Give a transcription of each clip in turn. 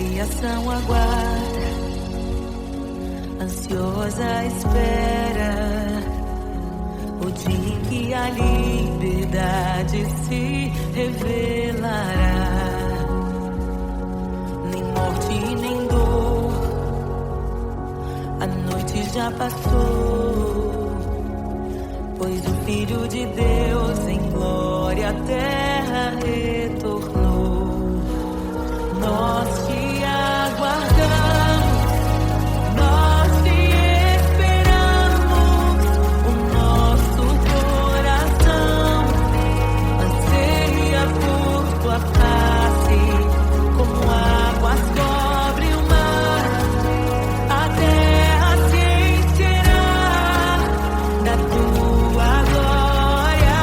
criação aguarda, ansiosa espera o dia em que a liberdade se revelará. Nem morte nem dor, a noite já passou, pois o Filho de Deus em glória à terra retornou. Nós te aguardamos, nós te esperamos, o nosso coração anseia por tua face, como águas cobrem o mar, a terra se encherá da tua glória.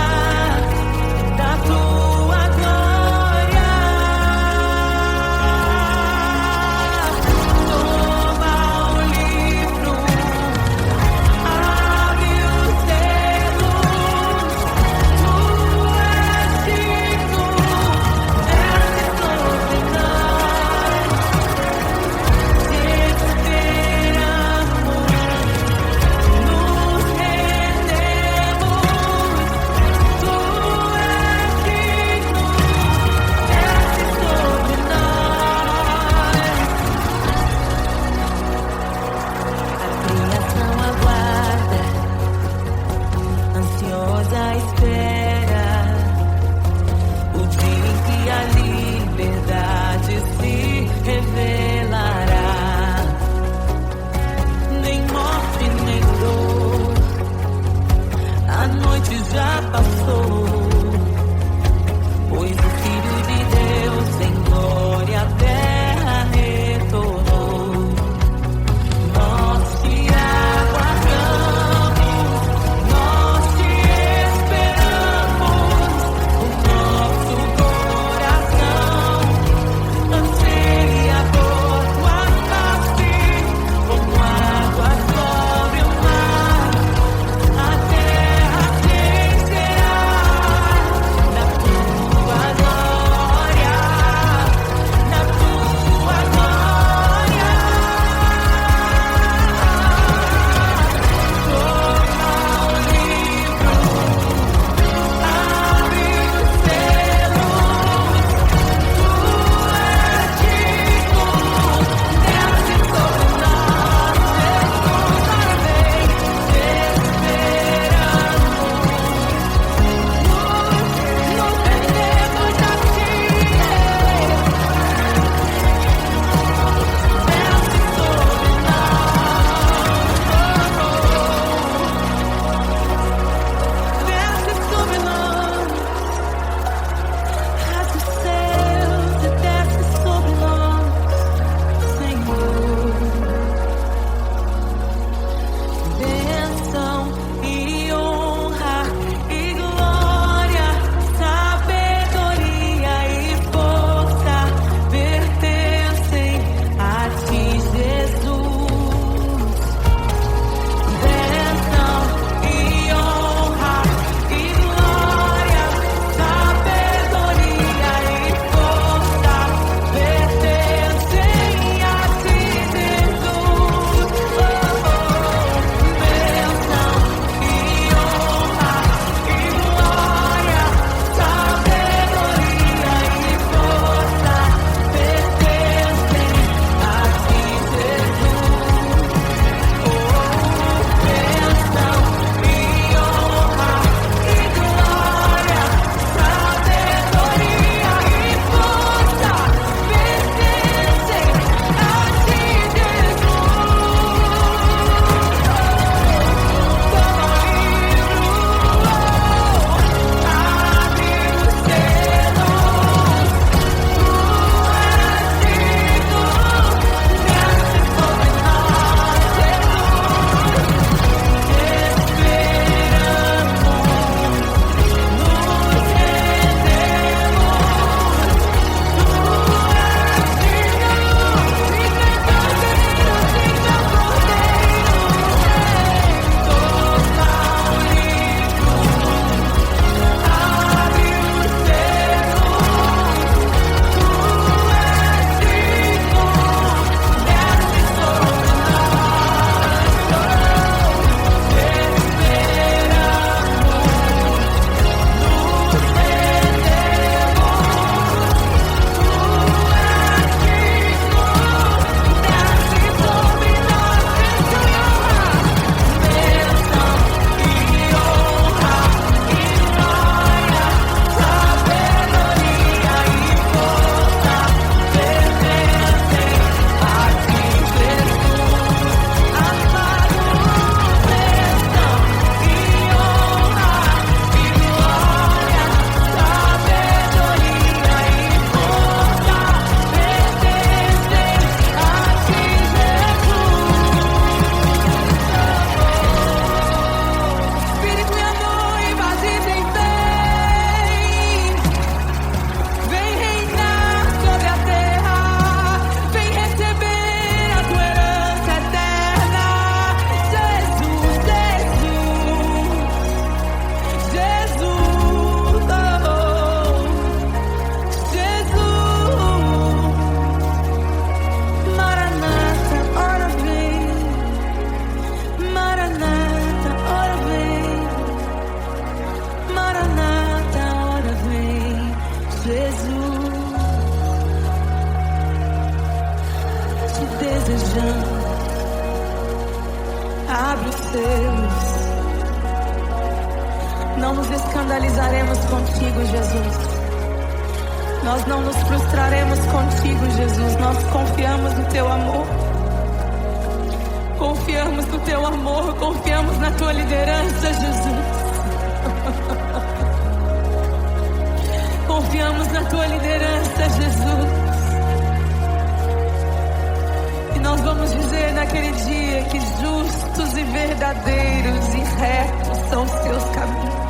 desejando. Abre os seus. Não nos escandalizaremos contigo, Jesus. Nós não nos frustraremos contigo, Jesus. Nós confiamos no teu amor. Confiamos no teu amor. Confiamos na tua liderança, Jesus. Confiamos na tua liderança, Jesus. E nós vamos dizer naquele dia que justos e verdadeiros e retos são os teus caminhos.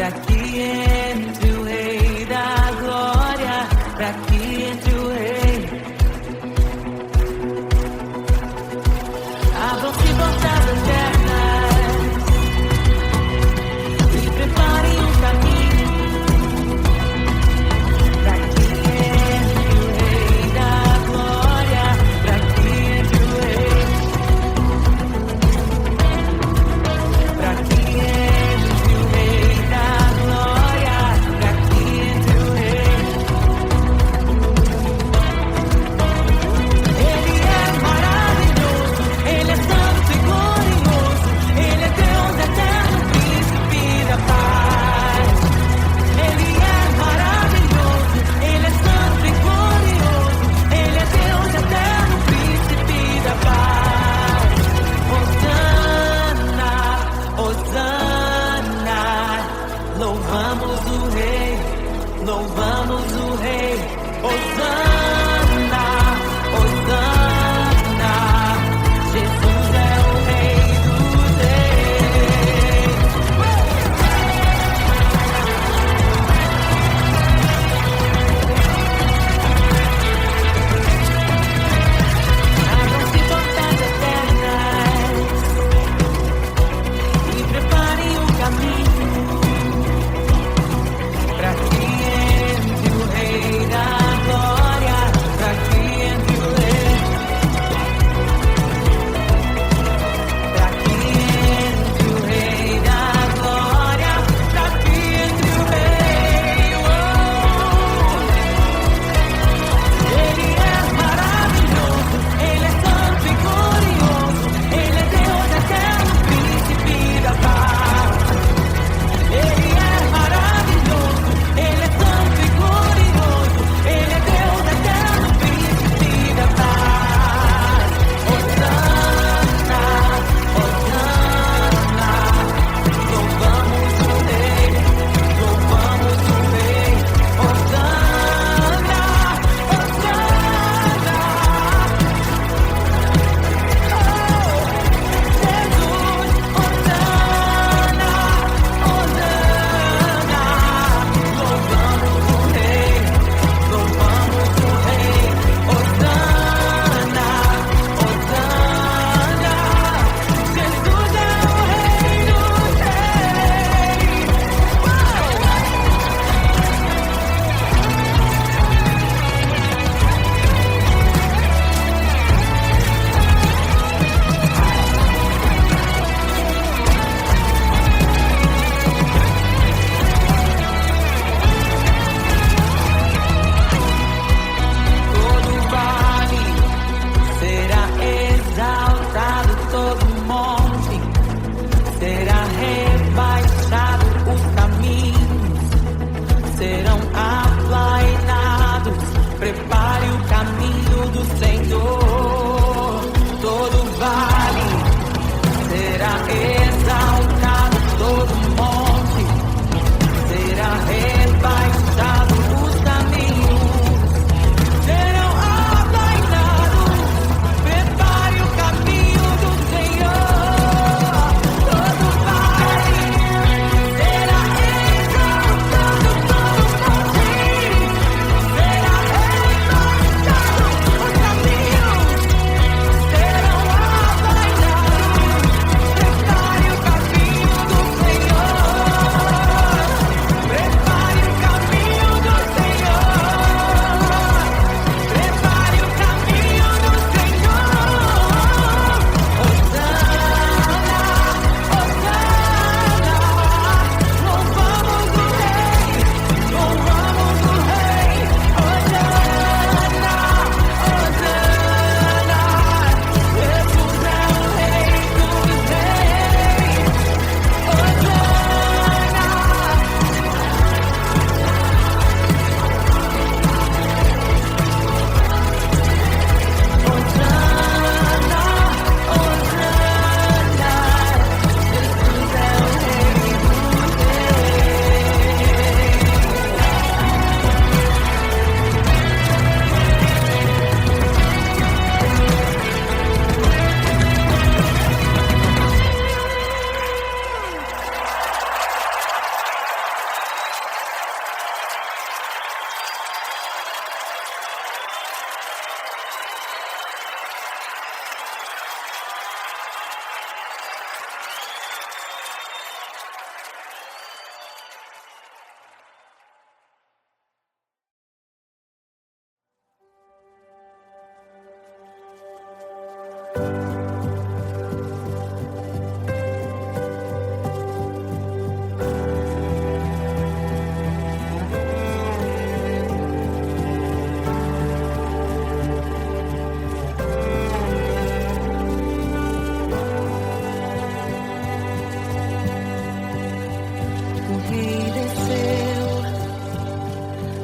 pra que entre o Rei da Glória, pra que entre o Rei. Abram-se portas eternas e preparem um caminho pra que entre o Rei da Glória, pra que entre o Rei, pra que entre o Rei da Glória, pra que entre o Rei. Ele é maravilhoso, Ele é santo e glorioso, Ele é Deus eterno, príncipe da paz. Ele é maravilhoso, Ele é santo e glorioso, Ele é Deus eterno, príncipe da paz. Hosana, Hosana, louvamos o Rei, louvamos o Rei. Hosana, Hosana, Jesus é o Rei dos Reis. Abram-se portas eternas e preparem o caminho pra que entre o Rei da Glória,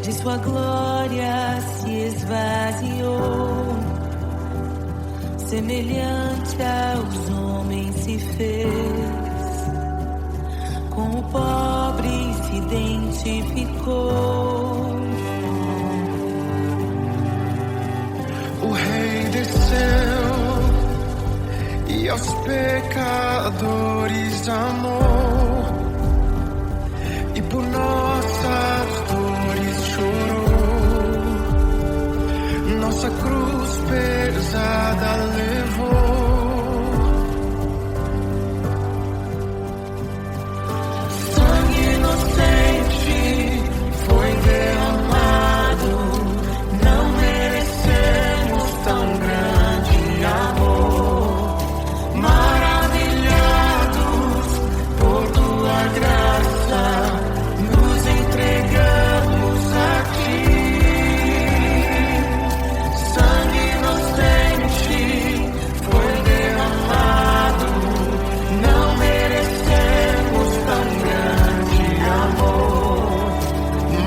de sua glória se esvaziou, semelhante aos homens se fez, com o pobre se identificou. O Rei desceu e aos pecadores amou, e por nossas dores chorou, nossa cruz pesada levou. Sangue inocente foi derramado, não merecemos tão grande amor. Maravilhados por tua graça, nos entregamos a ti. Sangue inocente foi derramado, não merecemos tão grande amor.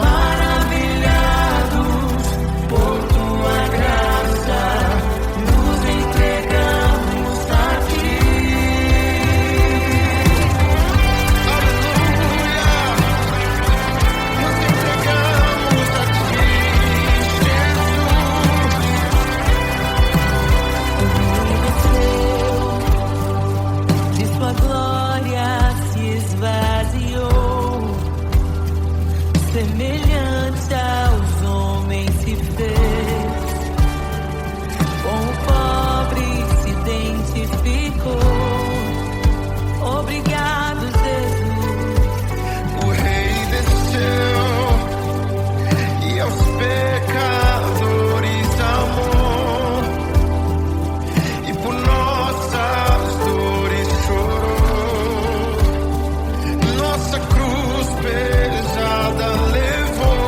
Maravilhados por tua graça, nos entregamos a ti. De sua glória se esvaziou, semelhante aos homens se fez, com o pobre se identificou. Obrigado, Jesus. O Rei desceu e aos pecadores amou, e por nossas dores chorou, nossa cruz pesada levou.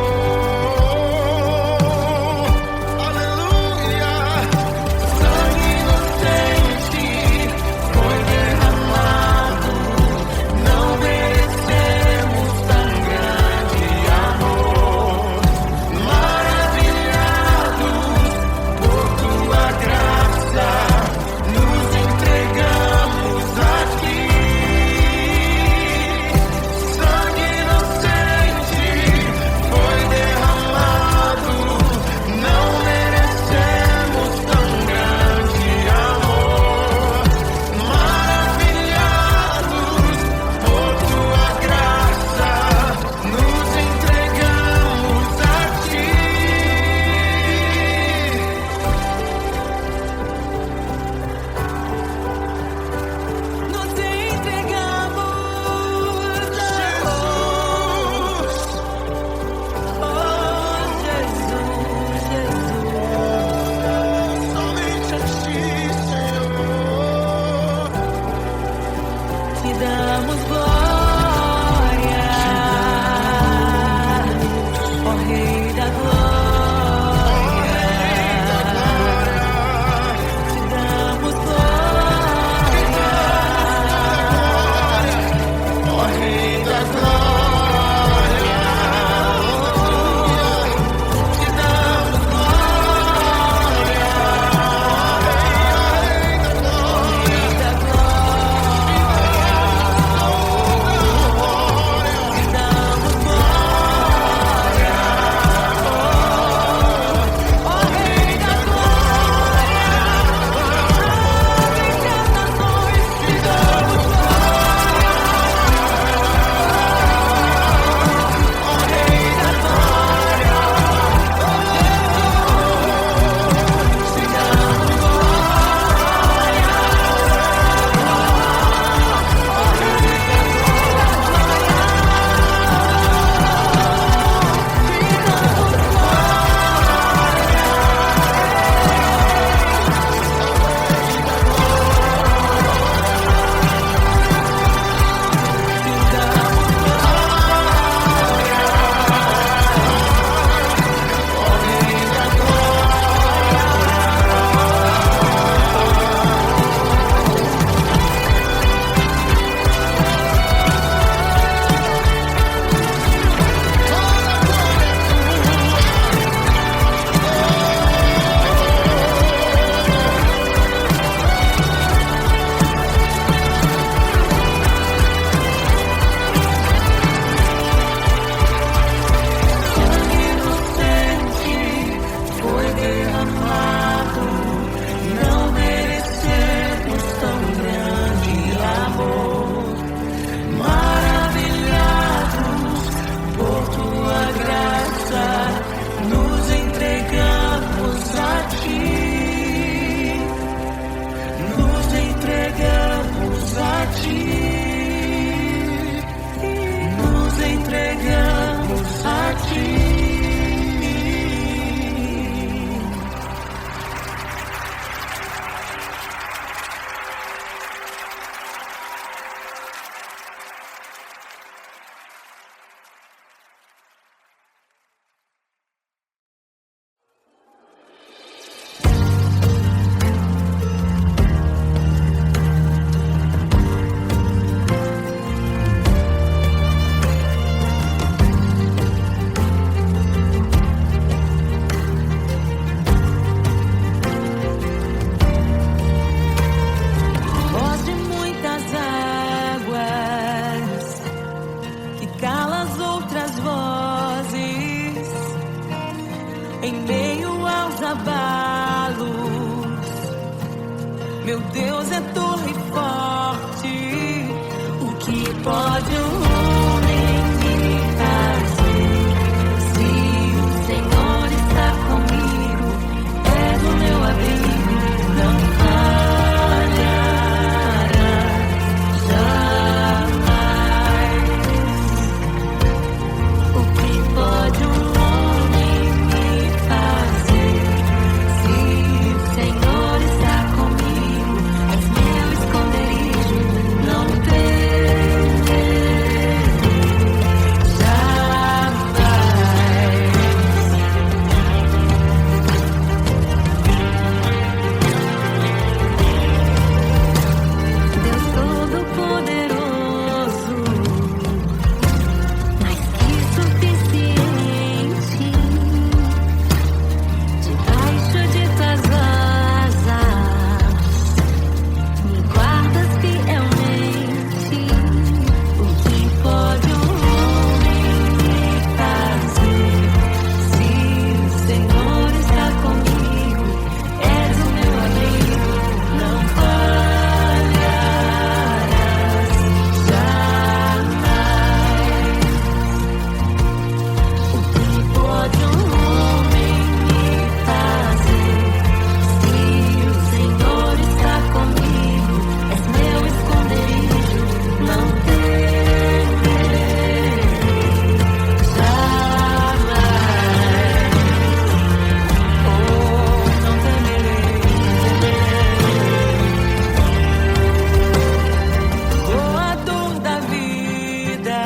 em meio aos abalos. Meu Deus é torre forte. O que pode um homem me fazer? Se o Senhor está comigo, és o meu abrigo, não falhará jamais. O que pode um homem me fazer? Se o Senhor está comigo, és meu esconderijo, não temerei jamais. Deus Todo-Poderoso, mais que suficiente, debaixo de tuas asas, me guardas fielmente. O que pode um homem me fazer? Se o Senhor está comigo, és o meu amigo, não falharás jamais. O que pode um homem me fazer? Se o Senhor está comigo, és meu esconderijo, não temerei jamais. Oh, não temerei. Oh, a dor da vida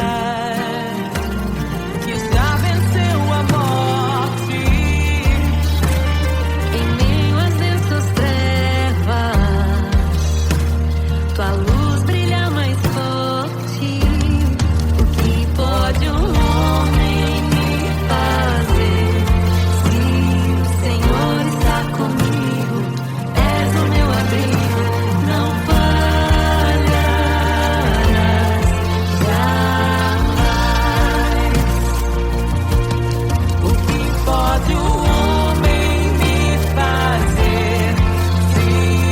que já venceu a morte. Em meio às densas trevas, tua luz brilha mais forte. O que pode um homem me fazer? Se o Senhor está comigo, és o meu abrigo, não falharás jamais. O que pode um homem me fazer? Se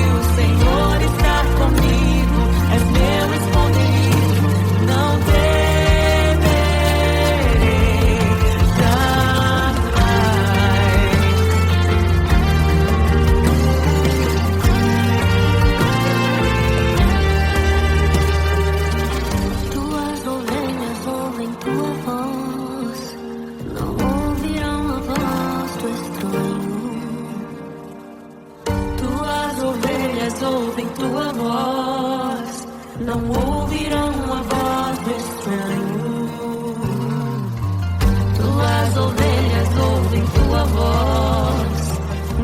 o Senhor está comigo, és meu esconderijo, não temerei jamais. Tuas ovelhas ouvem tua voz, não ouvirão a voz do estranho. Tuas ovelhas ouvem tua voz, não ouvirão a voz do estranho. Tuas ovelhas ouvem tua voz,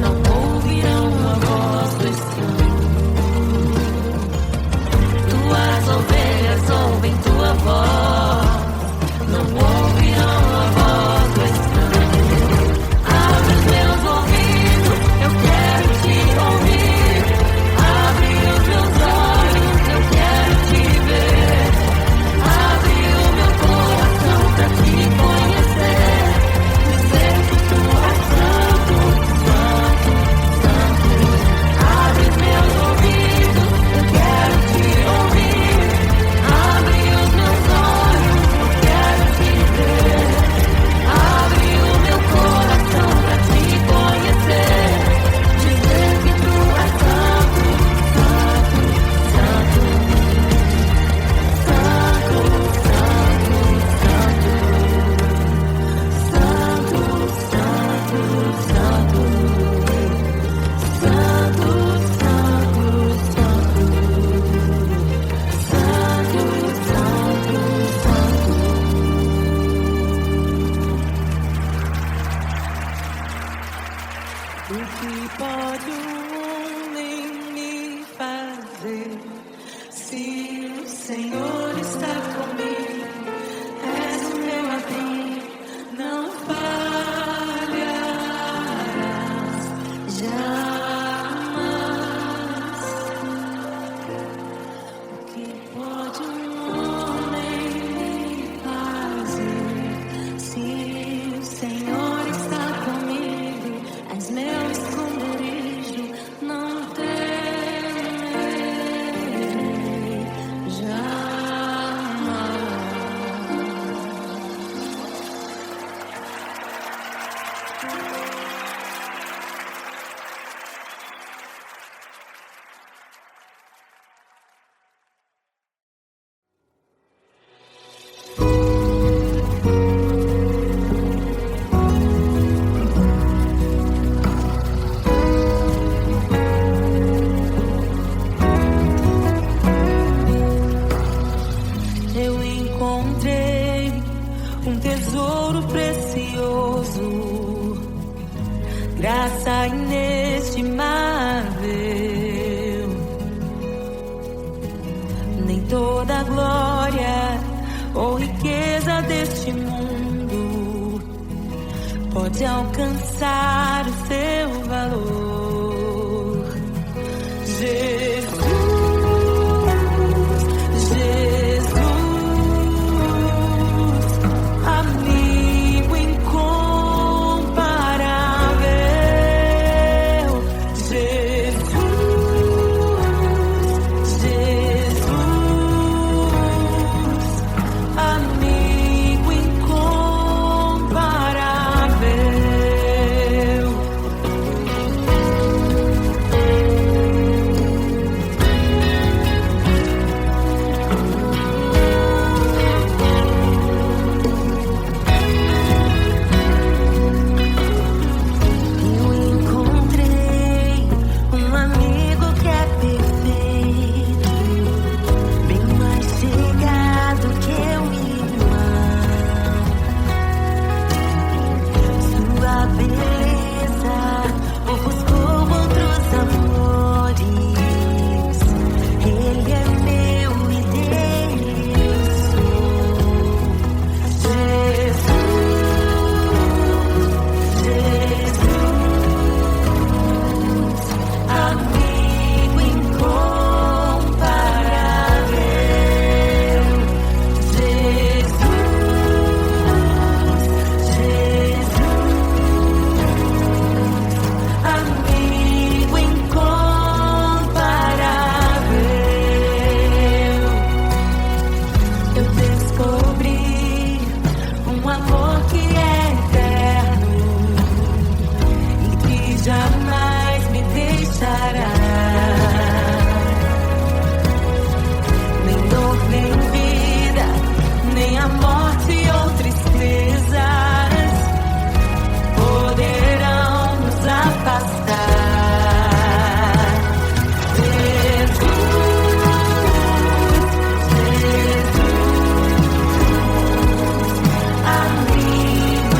não ouvirão a voz do estranho. Tuas ovelhas ouvem tua voz, não ouvirão a voz do estranho. Abre os meus ouvidos, eu quero te ouvir. Abre os meus olhos, eu quero te ver. um tesouro precioso, graça inestimável. Nem toda a glória ou riqueza deste mundo pode alcançar o seu valor. Jesus, amigo incomparável. Jesus, amigo incomparável. Eu encontrei um amigo que é perfeito, bem mais chegado que um irmão. Sua beleza ofuscou outros amores. Ele é meu e dele eu sou. Jesus, amigo incomparável. Jesus, amigo incomparável. Eu descobri um amor que é eterno e que jamais me deixará. Nem dor, nem vida, nem a morte ou tristezas poderão nos afastar. Amigo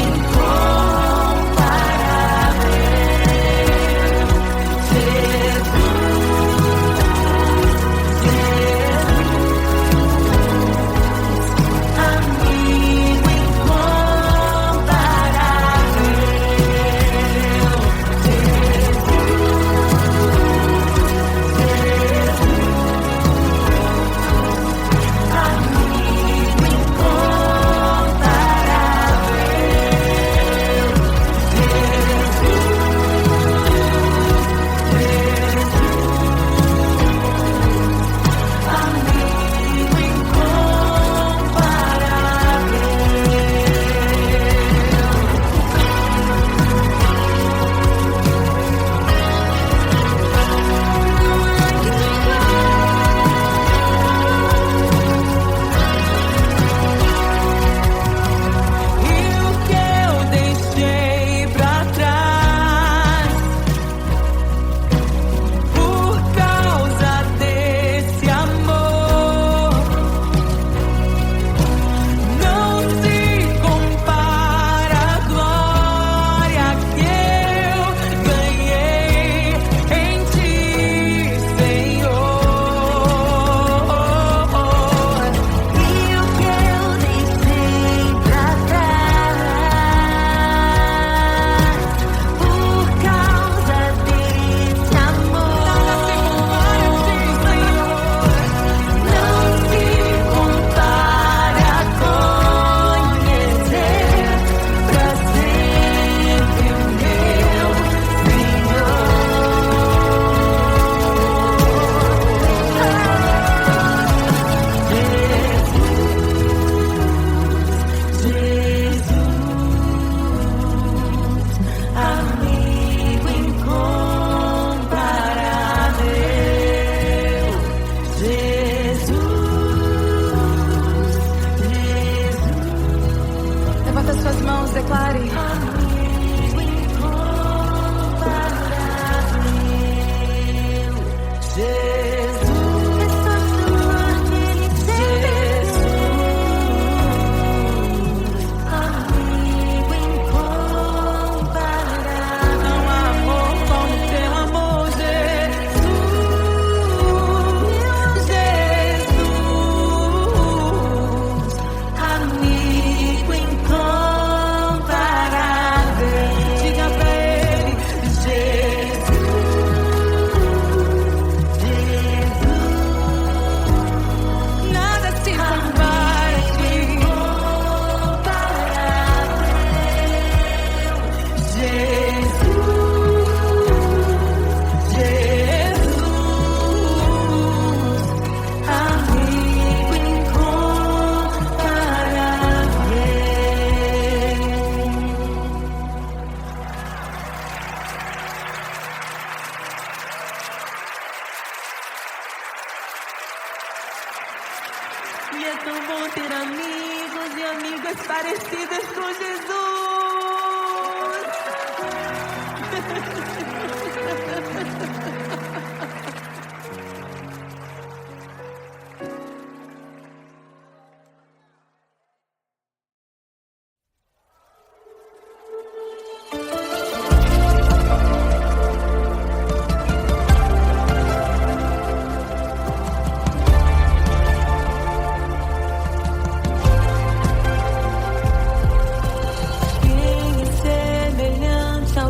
parecidas com Jesus.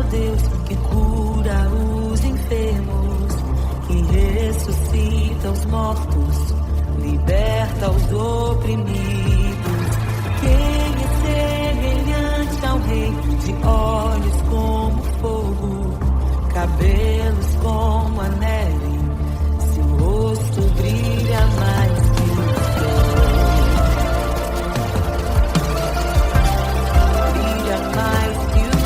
Deus que cura os enfermos, que ressuscita os mortos, liberta os oprimidos. Quem é semelhante ao Rei, de olhos como fogo, cabelos como a neve, seu rosto brilha mais que o sol. Brilha mais que o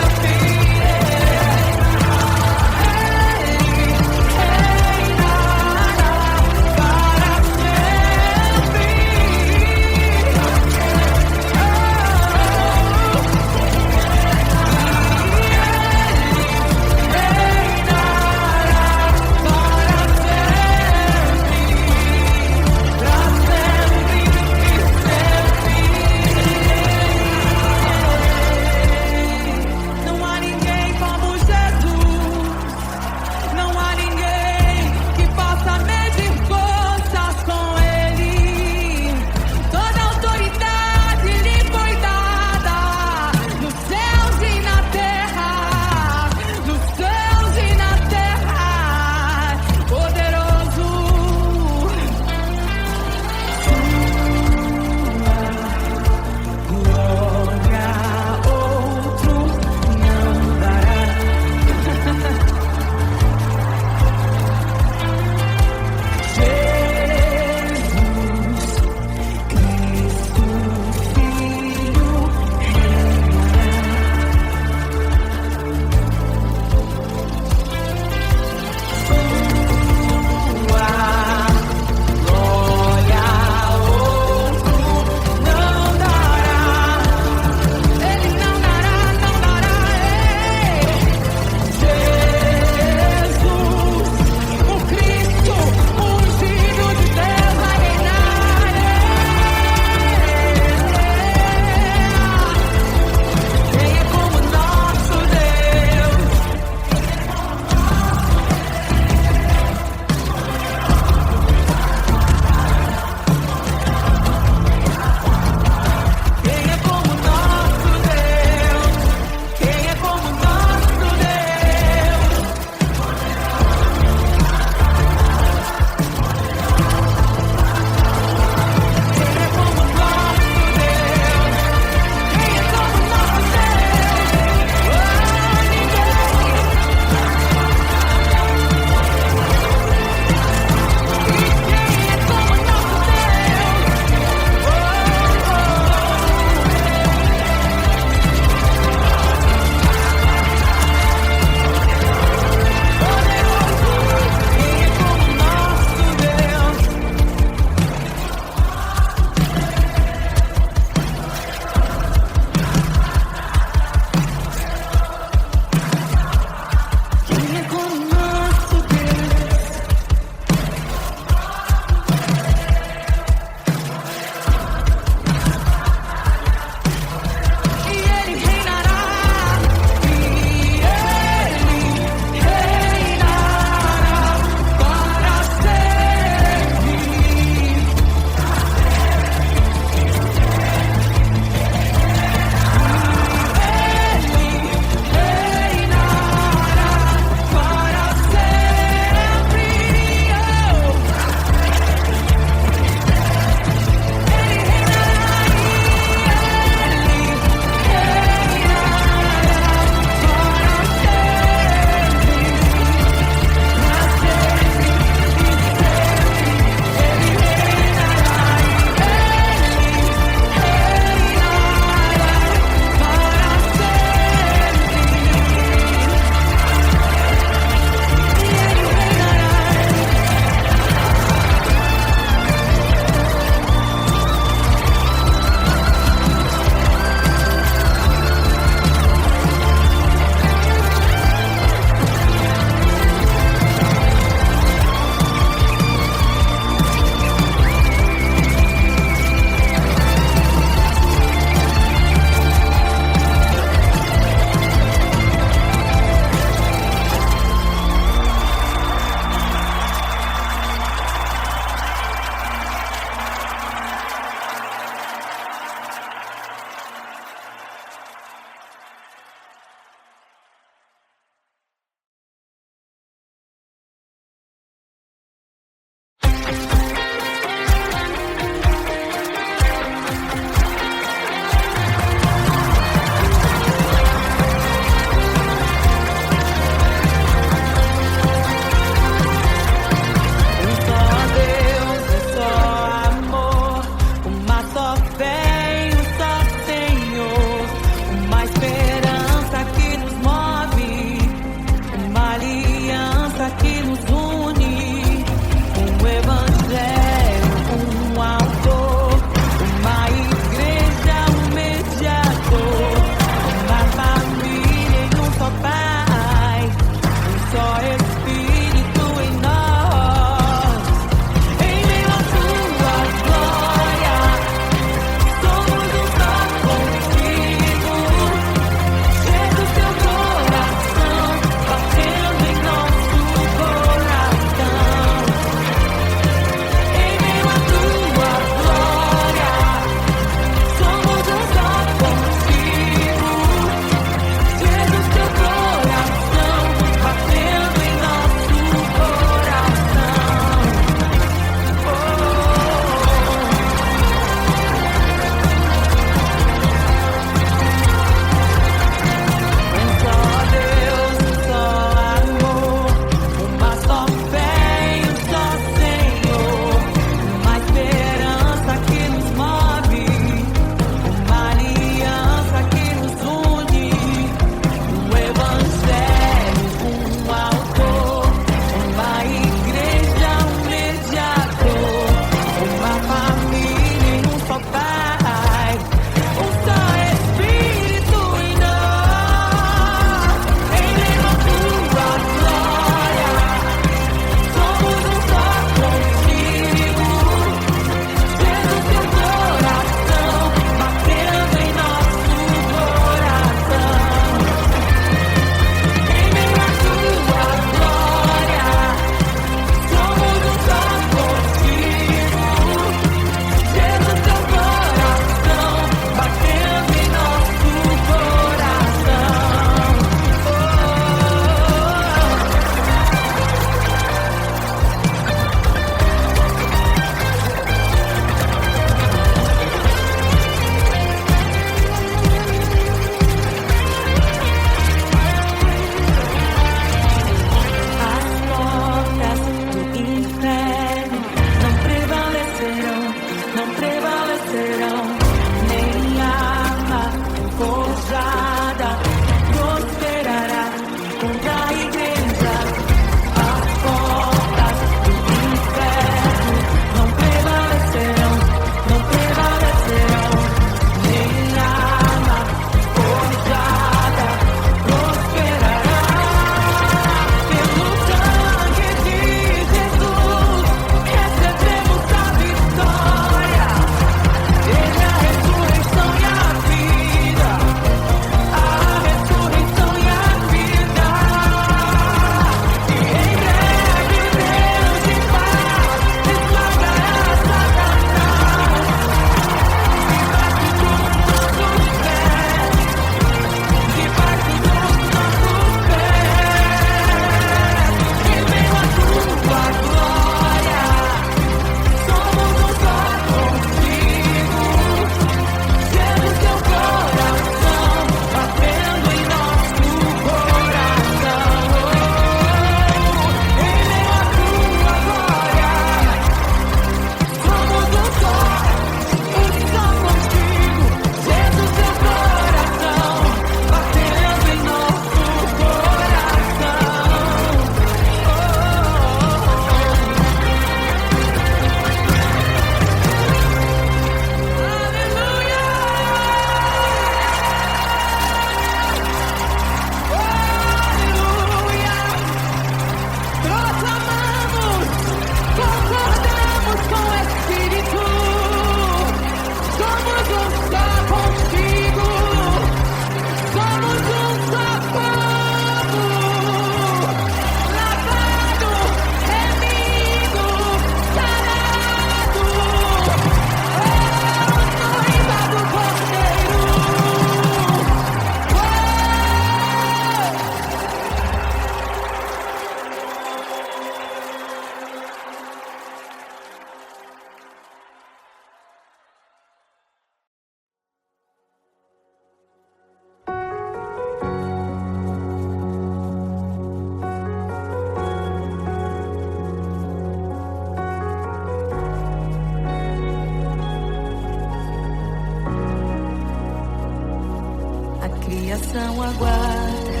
criação aguarda,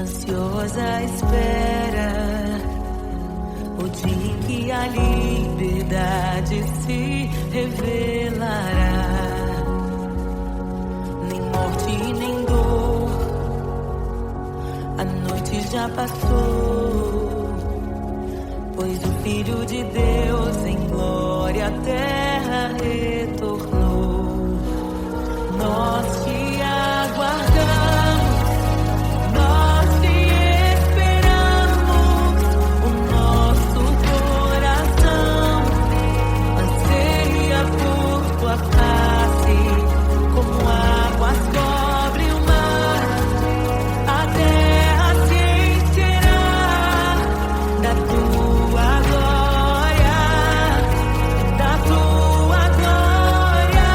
ansiosa espera o dia em que a liberdade se revelará. Nem morte nem dor, a noite já passou, pois o Filho de Deus em glória à terra retornou. Nós te aguardamos, nós te esperamos, o nosso coração anseia por tua face, como águas cobrem o mar, a terra se encherá da tua glória, da tua glória.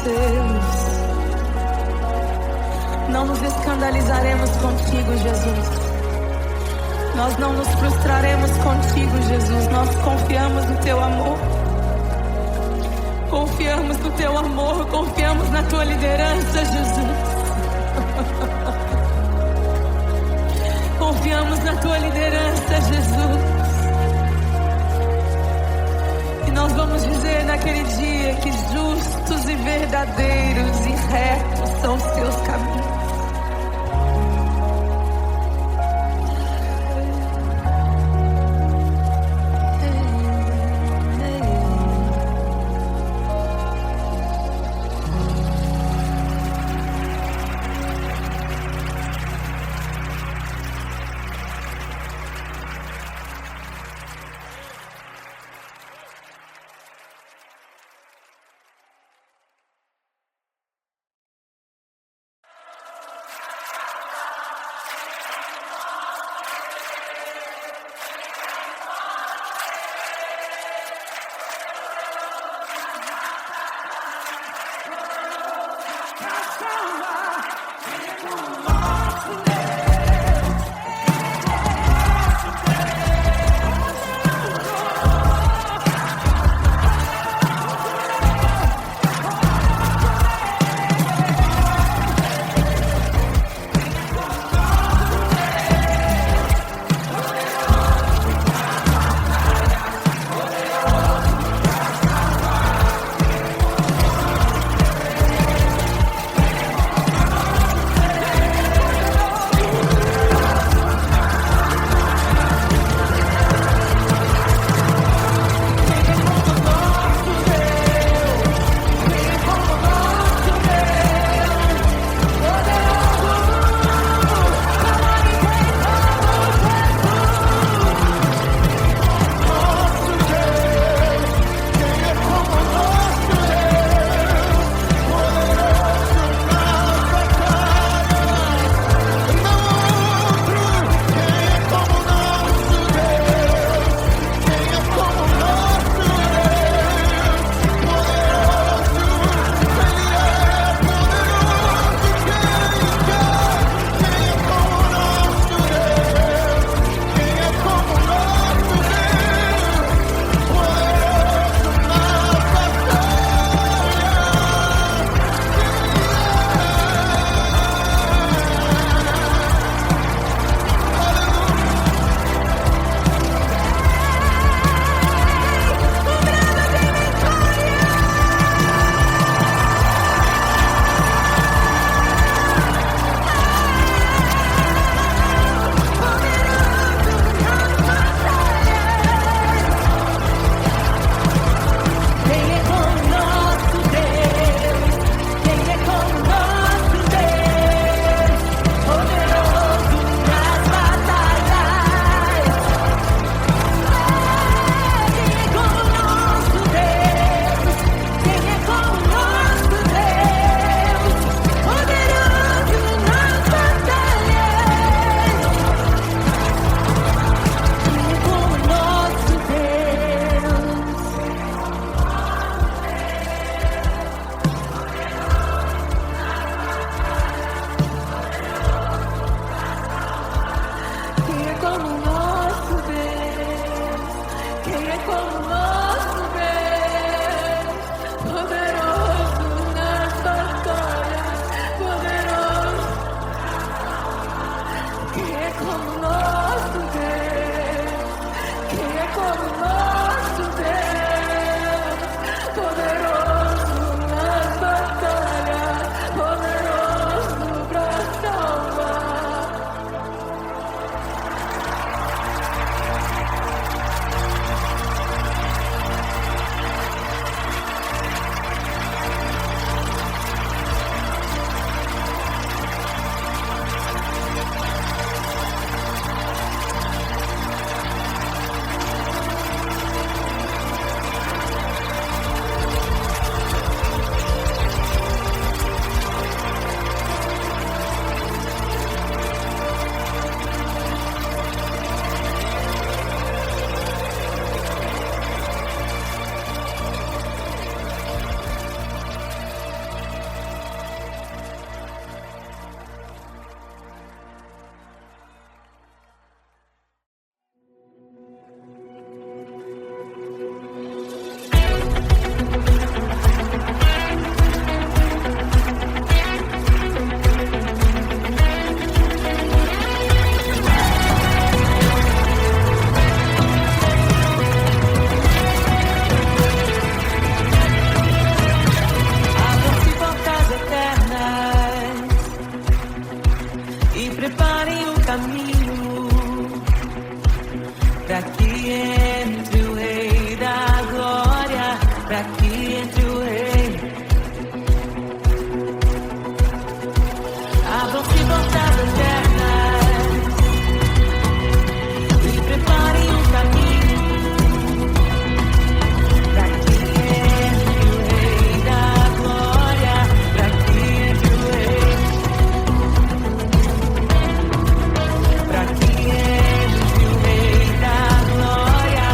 Deus. Não nos escandalizaremos contigo, Jesus. Nós não nos frustraremos contigo, Jesus. Nós confiamos no teu amor. Confiamos no teu amor. Confiamos na tua liderança, Jesus. Confiamos na tua liderança, Jesus. E nós vamos dizer naquele dia que justos e verdadeiros e retos são os teus caminhos. caminho para que entre o Rei da Glória, para que entre o Rei. Abram-se portas eternas e preparem um caminho para que entre o Rei da Glória, para que entre o Rei. Para que entre o Rei da Glória.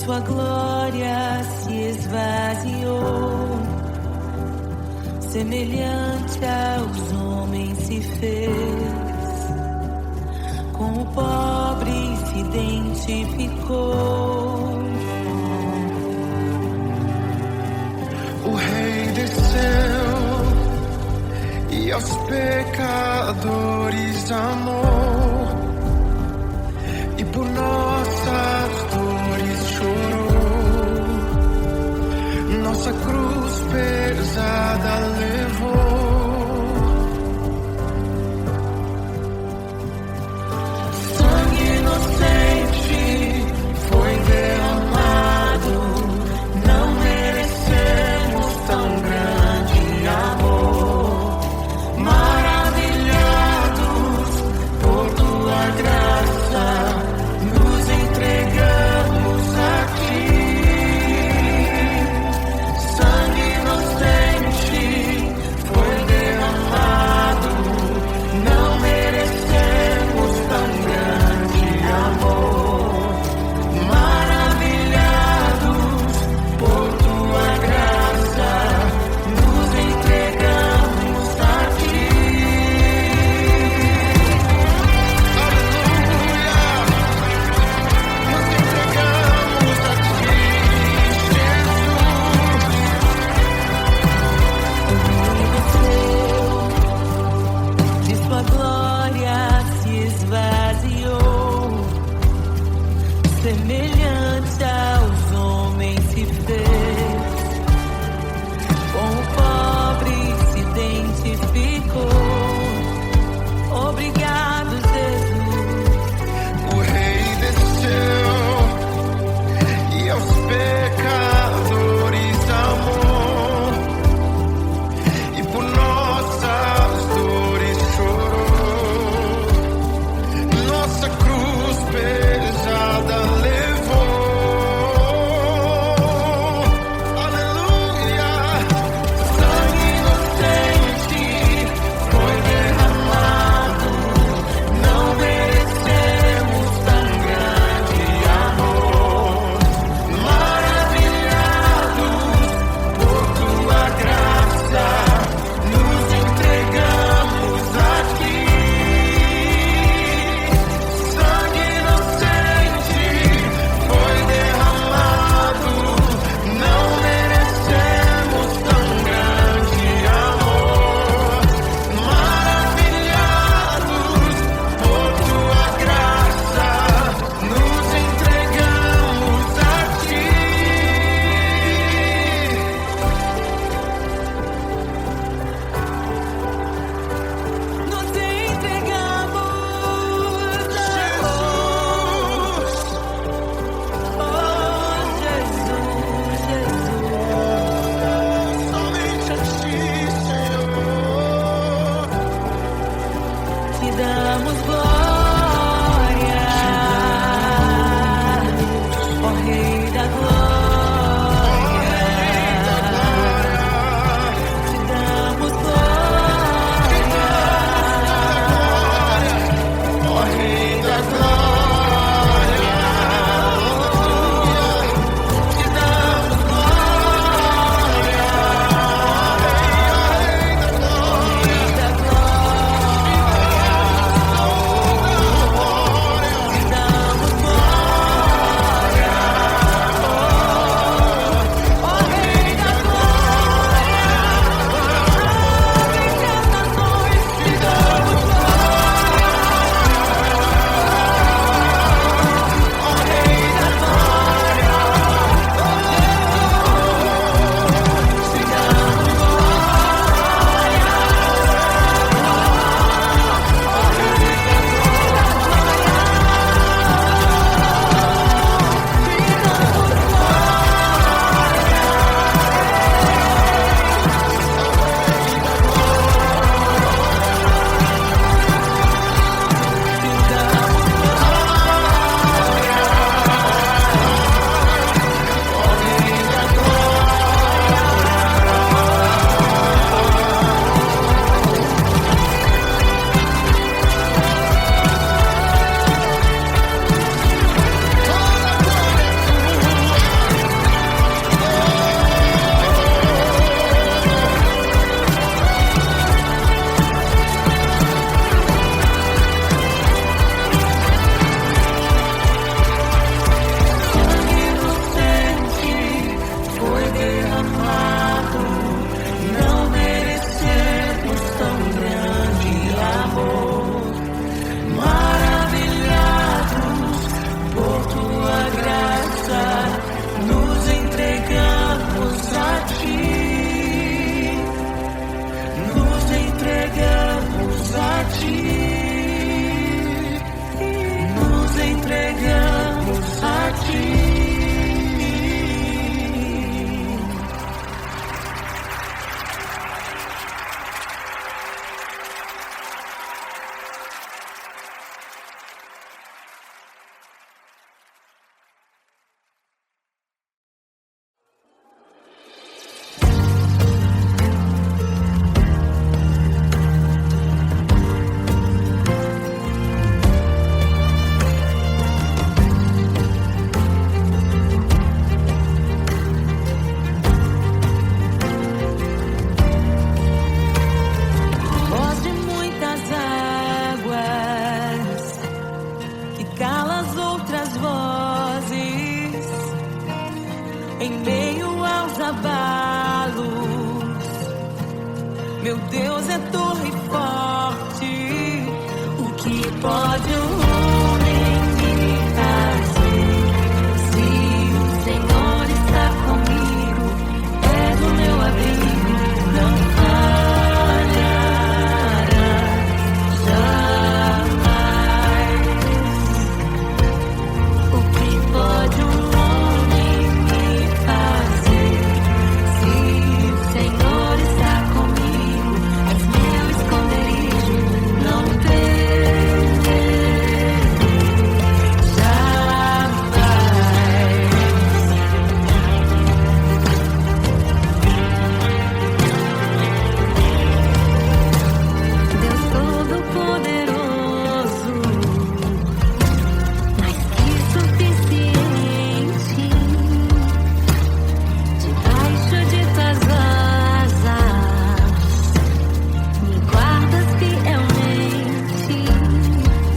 sua glória se esvaziou, semelhante aos homens se fez, com o pobre se identificou. O Rei desceu e aos pecadores amou, e por nossas dores chorou, nossa cruz pesada levou. Sangue inocente foi derramado, não merecemos tão grande amor. Maravilhados por tua graça, nos entregamos a ti. Sangue inocente foi derramado, não merecemos tão grande amor. Maravilhados por tua graça, nos entregamos a ti. Aleluia! Nos entregamos a ti, Jesus. De sua glória se esvaziou, semelhante aos homens se fez, com o pobre se identificou. Obrigado, Jesus. O Rei desceu e aos pecadores amou, e por nossas dores chorou, nossa cruz pesada levou. Aleluia! Sangue inocente foi derramado, não merecemos tão grande amor. Maravilhados por tua graça, nos entregamos a ti. Sangue inocente foi derramado, não merecemos tão grande amor. Maravilhados por tua graça, nos entregamos a ti. Nos entregamos a Jesus, Oh, Jesus, Jesus. somente a ti, Senhor. Te damos glória, ó Rei da glória. Te damos glória, Ó Rei da glória, te damos glória. Rei da glória. pode um homem me fazer? Se o Senhor está comigo, és o meu abrigo, não falhará jamais. O que pode um homem me fazer? Se o Senhor está comigo, és meu esconderijo, não Deus Todo-Poderoso, mais que suficiente, debaixo de tuas asas, me guardas fielmente.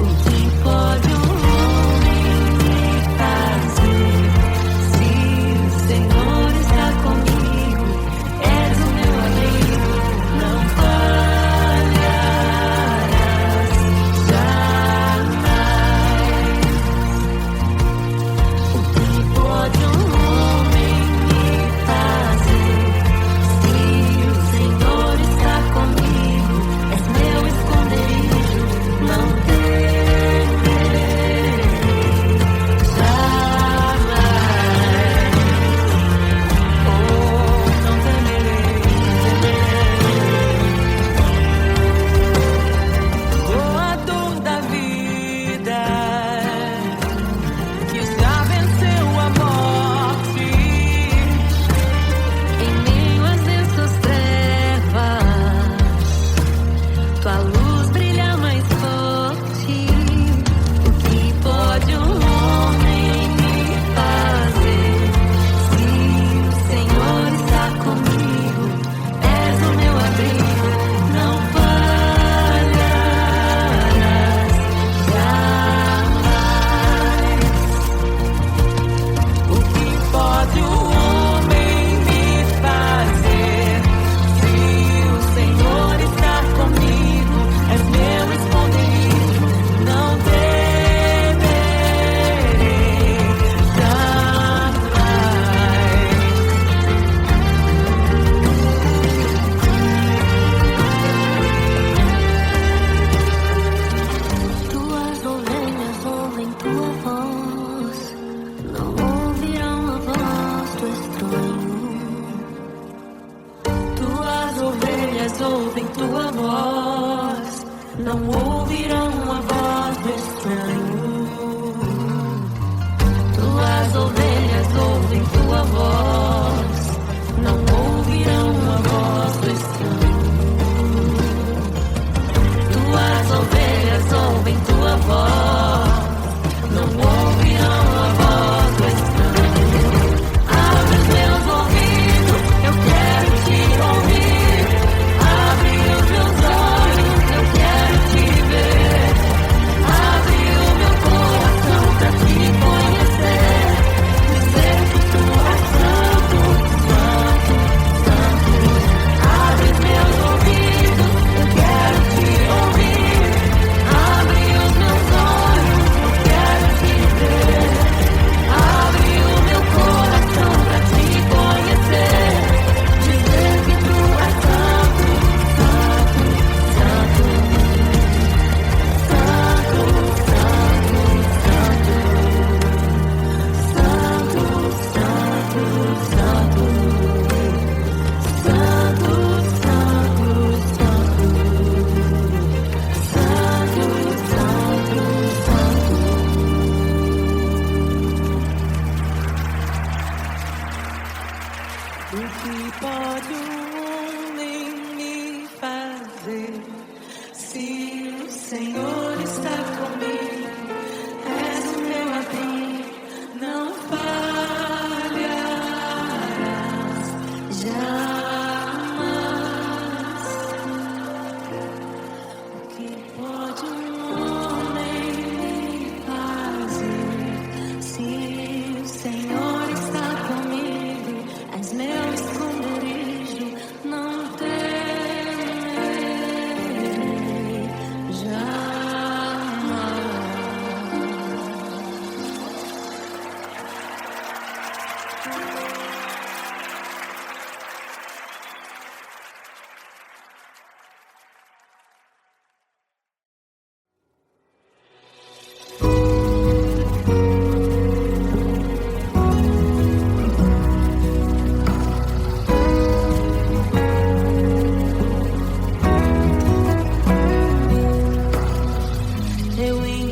O que pode um homem me fazer? Se o Senhor está comigo, és o meu abrigo, não falharás jamais. O que pode um homem me fazer? Se o Senhor está comigo, és meu esconderijo, não temerei jamais. Oh, não temerei. Oh, a dor da vida que já venceu a morte. Em meio às densas trevas, tua luz brilha mais forte. O que pode um homem me fazer? Se o Senhor está comigo, és o meu abrigo, não falharás jamais. O que pode um homem me fazer? Se o Senhor está comigo, és meu esconderijo, não temerei jamais. Tuas ovelhas ouvem tua voz, não ouvirão a voz do estranho. Tuas ovelhas ouvem tua voz, não ouvirão a voz do estranho. Tuas ovelhas ouvem tua voz, não ouvirão a voz do estranho. Tuas ovelhas ouvem tua voz, não ouvirão a voz do estranho. Abre os meus ouvidos, eu quero te ouvir. Abre os meus olhos, eu quero te ver. Abre o meu coração pra te conhecer. Dizer que tu és santo, santo, santo. Abre os meus ouvidos, eu quero te ouvir. Abre os meus olhos, eu quero te ver. Abre o meu coração pra te conhecer. Dizer que tu és santo, santo, santo. Santo, santo, santo. Santo, santo, santo. Santo, santo, santo. Santo, santo, santo. O que pode um homem me fazer? Se o Senhor está comigo, és o meu abrigo, não falharás jamais. O que pode um homem me fazer? Se o Senhor está comigo, és meu esconderijo, não temerei jamais.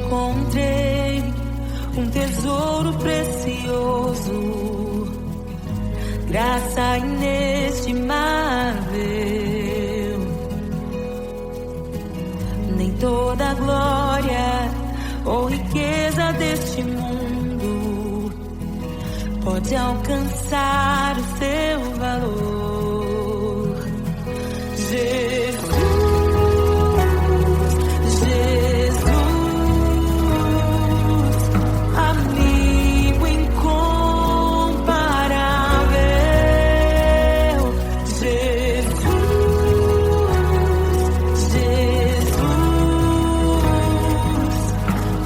encontrei um tesouro precioso, graça inestimável. Nem toda a glória ou riqueza deste mundo pode alcançar o seu valor. Jesus, amigo incomparável. Jesus,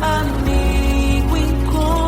amigo incomparável.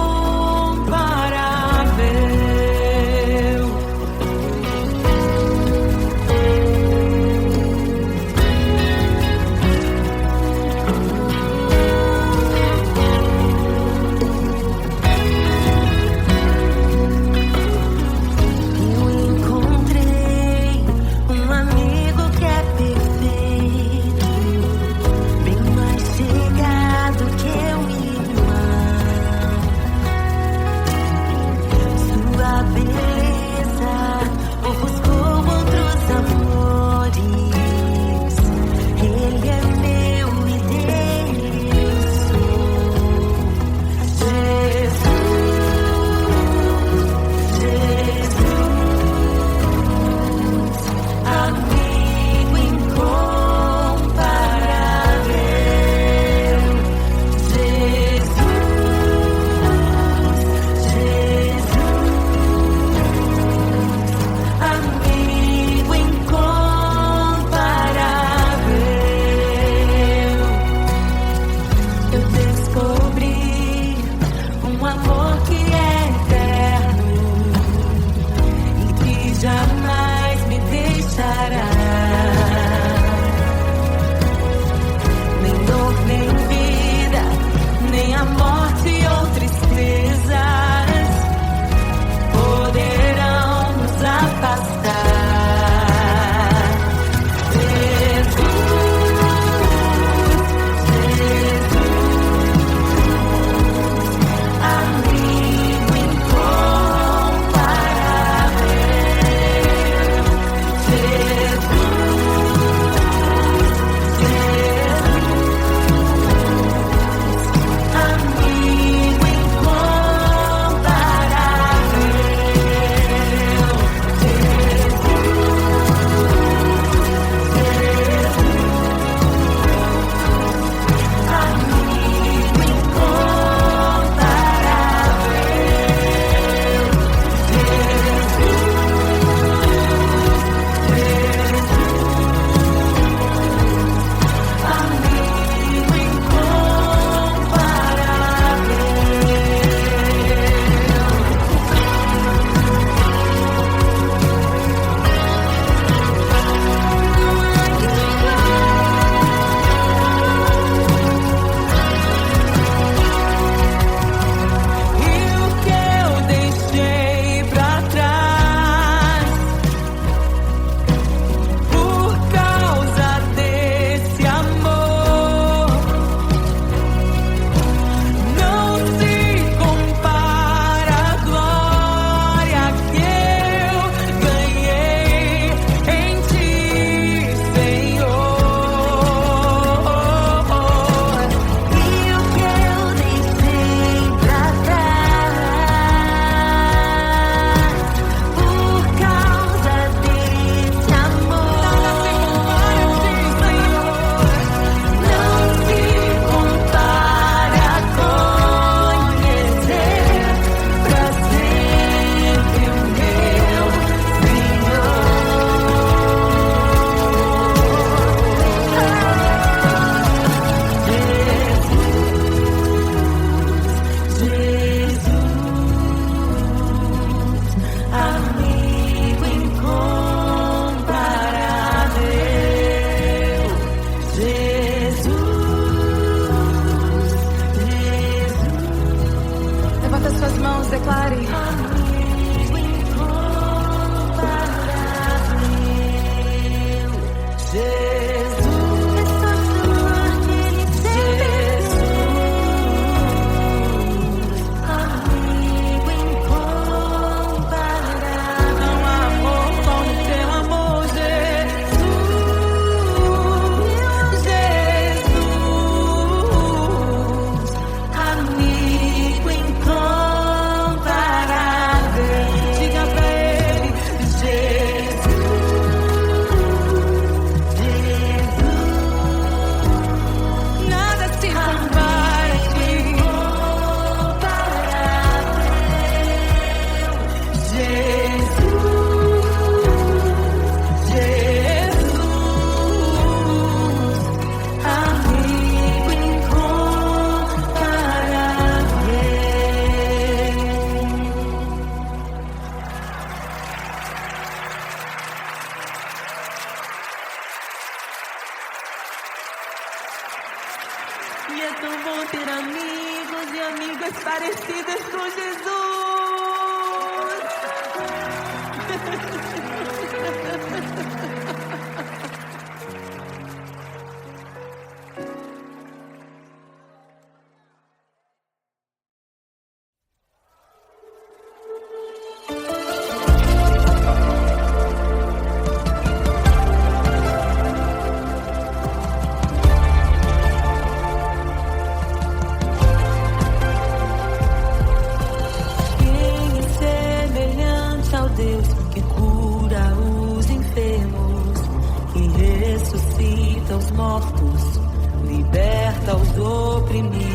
bom ter amigos e amigas parecidas com Jesus. Os mortos, liberta os oprimidos.